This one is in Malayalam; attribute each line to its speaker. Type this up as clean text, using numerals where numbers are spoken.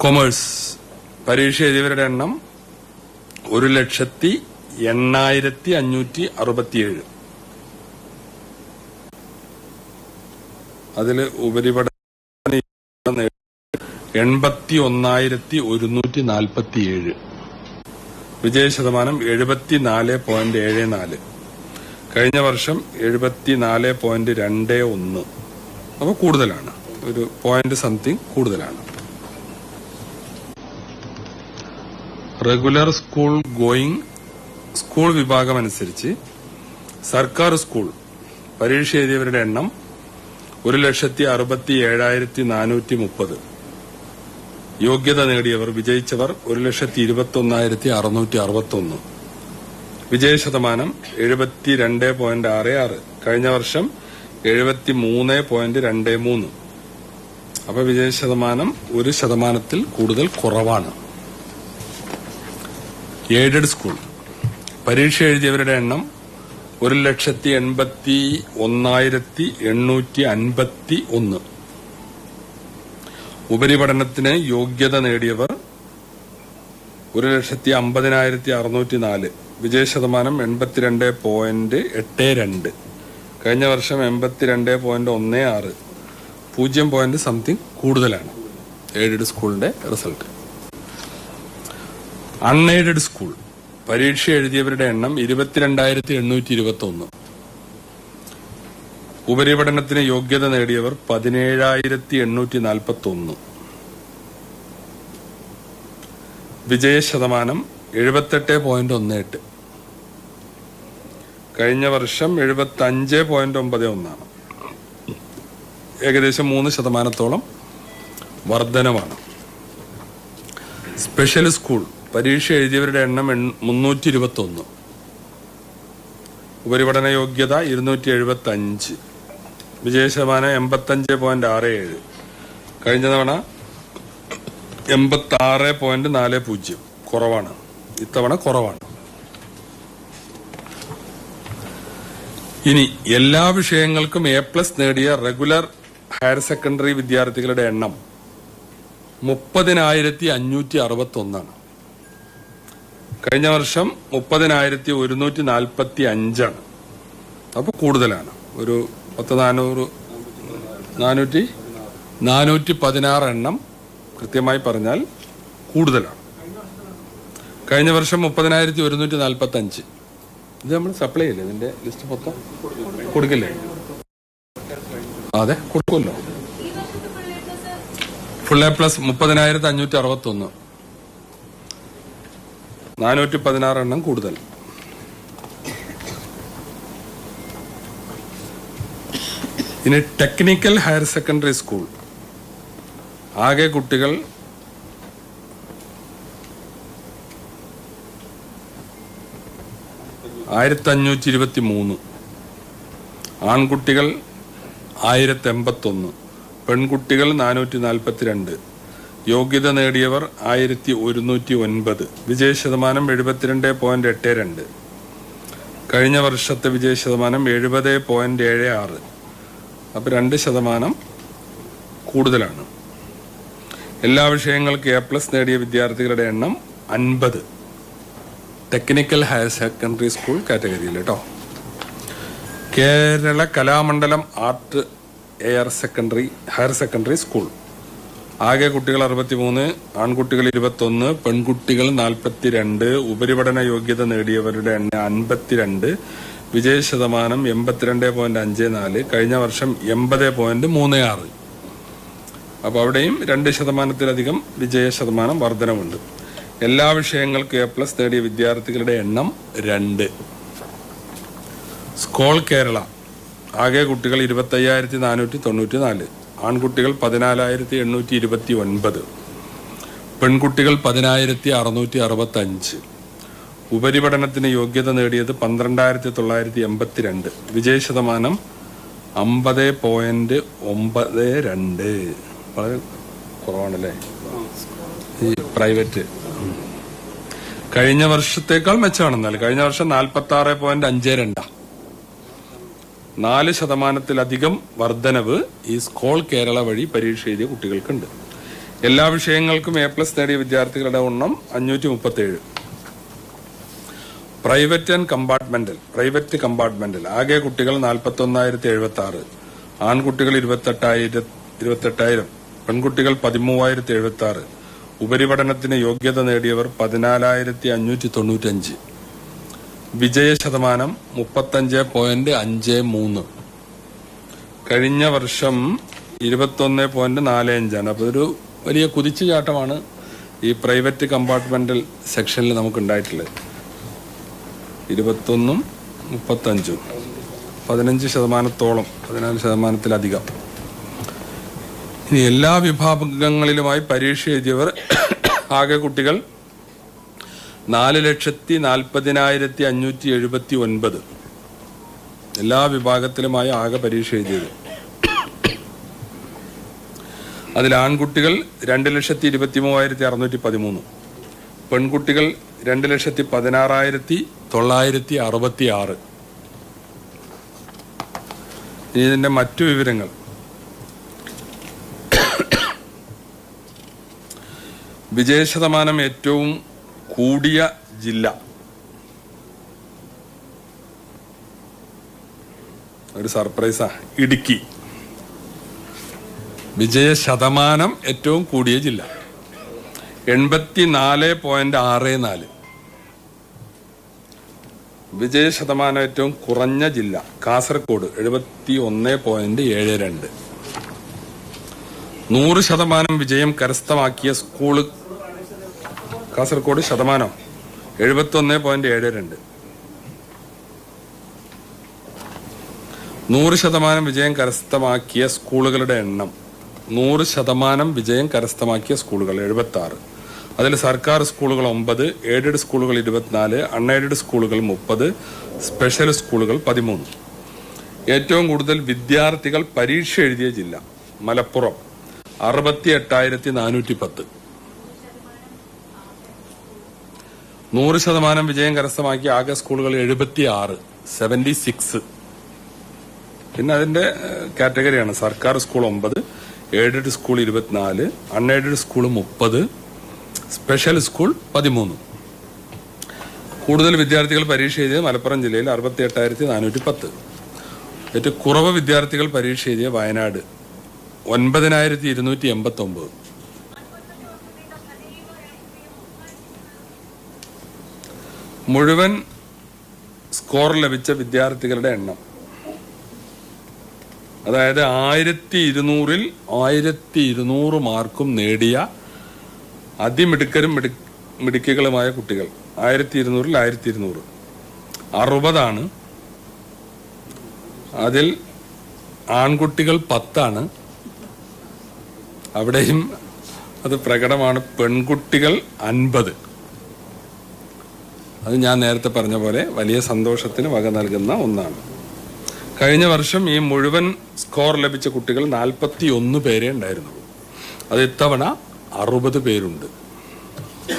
Speaker 1: കൊമേഴ്സ് പരീക്ഷ എഴുതിയവരുടെ എണ്ണം 1,08,567. അതില് ഉപരിപഠന 81,147. വിജയശതമാനം 74.74. കഴിഞ്ഞ വർഷം 74.21. അപ്പോൾ കൂടുതലാണ്, ഒരു പോയിന്റ് സംതിങ് കൂടുതലാണ്. റെഗുലർ സ്കൂൾ ഗോയിങ് സ്കൂൾ വിഭാഗം അനുസരിച്ച് സർക്കാർ സ്കൂൾ പരീക്ഷ എഴുതിയവരുടെ എണ്ണം 1,67,430. യോഗ്യത നേടിയവർ വിജയിച്ചവർ 1,21,661. വിജയശതമാനം 72.66. കഴിഞ്ഞ വർഷം 73.23. അപ്പൊ വിജയശതമാനം 1% കൂടുതൽ കുറവാണ്. എയ്ഡഡ് സ്കൂൾ പരീക്ഷ എഴുതിയവരുടെ എണ്ണം 1,81,851. ഉപരിപഠനത്തിന് യോഗ്യത നേടിയവർ 1,50,604. വിജയശതമാനം 82.82. കഴിഞ്ഞ വർഷം 82.16. 0 പോയിന്റ് സംതിങ് കൂടുതലാണ് എയ്ഡഡ് സ്കൂളിന്റെ റിസൾട്ട്. അൺഎയ്ഡഡ് സ്കൂൾ പരീക്ഷ എഴുതിയവരുടെ എണ്ണം 22,821. ഉപരിപഠനത്തിന് യോഗ്യത നേടിയവർ 17,841. വിജയശതമാനം 78.18. കഴിഞ്ഞ വർഷം 75.91. ഏകദേശം 3% വർധനമാണ്. സ്പെഷ്യൽ സ്കൂൾ പരീക്ഷ എഴുതിയവരുടെ എണ്ണം 321. ഉപരിപഠന യോഗ്യത 275. വിജയശതമാനം 85.67. കഴിഞ്ഞ തവണ 86.40. കുറവാണ്, ഇത്തവണ കുറവാണ്. ഇനി എല്ലാ വിഷയങ്ങൾക്കും A+ നേടിയ റെഗുലർ ഹയർ സെക്കൻഡറി വിദ്യാർത്ഥികളുടെ എണ്ണം 30,561. കഴിഞ്ഞ വർഷം 30,145. അപ്പൊ കൂടുതലാണ്, ഒരു 416 എണ്ണം കൃത്യമായി പറഞ്ഞാൽ കൂടുതലാണ്. കഴിഞ്ഞ വർഷം 30,145. ഇത് നമ്മൾ സപ്ലൈ ചെയ്യില്ലേ, ഇതിന്റെ ലിസ്റ്റ് മൊത്തം കൊടുക്കില്ലേ? അതെ, കൊടുക്കുമല്ലോ. Full A+ 30,561. 416 എണ്ണം കൂടുതൽ. ഇനി ടെക്നിക്കൽ ഹയർ സെക്കൻഡറി സ്കൂൾ ആകെ കുട്ടികൾ 1,523. ആൺകുട്ടികൾ 1,081. പെൺകുട്ടികൾ 442. യോഗ്യത നേടിയവർ 1,109. വിജയശതമാനം 72.82. കഴിഞ്ഞ വർഷത്തെ വിജയശതമാനം 70.76. അപ്പൊ 2% കൂടുതലാണ്. എല്ലാ വിഷയങ്ങൾക്ക് A+ നേടിയ വിദ്യാർത്ഥികളുടെ എണ്ണം 50. ടെക്നിക്കൽ ഹയർ സെക്കൻഡറി സ്കൂൾ കാറ്റഗറിയിൽ കേട്ടോ. Kerala Kalamandalam art higher secondary school ആകെ കുട്ടികൾ 63. ആൺകുട്ടികൾ 21. പെൺകുട്ടികൾ 42. ഉപരിപഠന യോഗ്യത നേടിയവരുടെ എണ്ണം 52. വിജയശതമാനം 82.54. കഴിഞ്ഞ വർഷം 80.36. അപ്പൊ അവിടെയും 2%-ലധികം വിജയശതമാനം വർധനവുണ്ട്. എല്ലാ വിഷയങ്ങൾക്കും A+ നേടിയ വിദ്യാർത്ഥികളുടെ എണ്ണം 2. സ്കോൾ കേരള ആകെ കുട്ടികൾ 25,494. ആൺകുട്ടികൾ 14,829. പെൺകുട്ടികൾ 10,665. ഉപരിപഠനത്തിന് യോഗ്യത നേടിയത് 12,982. വിജയശതമാനം 50.92. വളരെ കുറവാണല്ലേ ഈ പ്രൈവറ്റ്. കഴിഞ്ഞ വർഷത്തേക്കാൾ മെച്ചമാണെന്നാൽ കഴിഞ്ഞ വർഷം 46.52. 4%-ലധികം വർധനവ് ഈ സ്കോൾ കേരള വഴി പരീക്ഷ എഴുതിയ കുട്ടികൾക്കുണ്ട്. എല്ലാ വിഷയങ്ങൾക്കും A+ നേടിയ വിദ്യാർത്ഥികളുടെ എണ്ണം 537. പ്രൈവറ്റ് കമ്പാർട്ട്മെന്റൽ ആകെ കുട്ടികൾ 41,076, ആൺകുട്ടികൾ 28,000, പെൺകുട്ടികൾ 13,076. ഉപരിപഠനത്തിന് യോഗ്യത നേടിയവർ 14,595. വിജയശതമാനം 35.53. കഴിഞ്ഞ വർഷം 21.45. അപ്പോൾ ഒരു വലിയ കുതിച്ചുചാട്ടമാണ് ഈ പ്രൈവറ്റ് കമ്പാർട്ട്മെന്റൽ സെക്ഷനിൽ നമുക്ക് ഉണ്ടായിട്ടുള്ളത്. 21, 35, 15%, 14%. ഇനി എല്ലാ വിഭാഗങ്ങളിലുമായി പരീക്ഷ എഴുതിയവർ ആകെ കുട്ടികൾ 4,40,579. എല്ലാ വിഭാഗത്തിലുമായി ആകെ പരീക്ഷ എഴുതിയത്. അതിൽ ആൺകുട്ടികൾ 2,23,613, പെൺകുട്ടികൾ 2,16,966. ഇനി ഇതിന്റെ മറ്റു വിവരങ്ങൾ. വിജയശതമാനം ഏറ്റവും കൂടിയ ജില്ല ഒരു സർപ്രൈസാ, ഇടുക്കി. വിജയശതമാനം ഏറ്റവും കൂടിയ ജില്ല 84.64. വിജയശതമാനം ഏറ്റവും കുറഞ്ഞ ജില്ല കാസർഗോഡ് 71.72. 100% വിജയം കരസ്ഥമാക്കിയ സ്കൂള് കാസർഗോഡ് ശതമാനം 71.72. 100% വിജയം കരസ്ഥമാക്കിയ സ്കൂളുകളുടെ എണ്ണം 100% വിജയം കരസ്ഥമാക്കിയ സ്കൂളുകൾ 76. അതിൽ സർക്കാർ സ്കൂളുകൾ 9, എയ്ഡഡ് സ്കൂളുകൾ 24, അൺഎയ്ഡഡ് സ്കൂളുകൾ 30, സ്പെഷ്യൽ സ്കൂളുകൾ 13. ഏറ്റവും കൂടുതൽ വിദ്യാർത്ഥികൾ പരീക്ഷ എഴുതിയ ജില്ല മലപ്പുറം 68,410. 100% വിജയം കരസ്ഥമാക്കിയ ആകെ സ്കൂളുകൾ 76, 76. പിന്നെ അതിന്റെ കാറ്റഗറിയാണ് സർക്കാർ school 9, aided school 24, unaided school 30, special school 13. കൂടുതൽ വിദ്യാർത്ഥികൾ പരീക്ഷ എഴുതിയത് മലപ്പുറം ജില്ലയിൽ 68,410. ഏറ്റവും കുറവ് വിദ്യാർത്ഥികൾ പരീക്ഷ എഴുതിയ വയനാട് 9,289. മുഴുവൻ സ്കോർ ലഭിച്ച വിദ്യാർത്ഥികളുടെ എണ്ണം, അതായത് 1,200-ൽ 1,200 മാർക്കും നേടിയ അതിമിടുക്കരും മിടുക്കികളുമായ കുട്ടികൾ 1,200-ൽ 1,200 60. അതിൽ ആൺകുട്ടികൾ 10. അവിടെയും അത് പ്രകടമാണ്. പെൺകുട്ടികൾ 50. അത് ഞാൻ നേരത്തെ പറഞ്ഞ പോലെ വലിയ സന്തോഷത്തിന് വക നൽകുന്ന ഒന്നാണ്. കഴിഞ്ഞ വർഷം ഈ മുഴുവൻ സ്കോർ ലഭിച്ച കുട്ടികൾ 41 പേരെ ഉണ്ടായിരുന്നുള്ളൂ. അത് ഇത്തവണ 60 പേരുണ്ട്.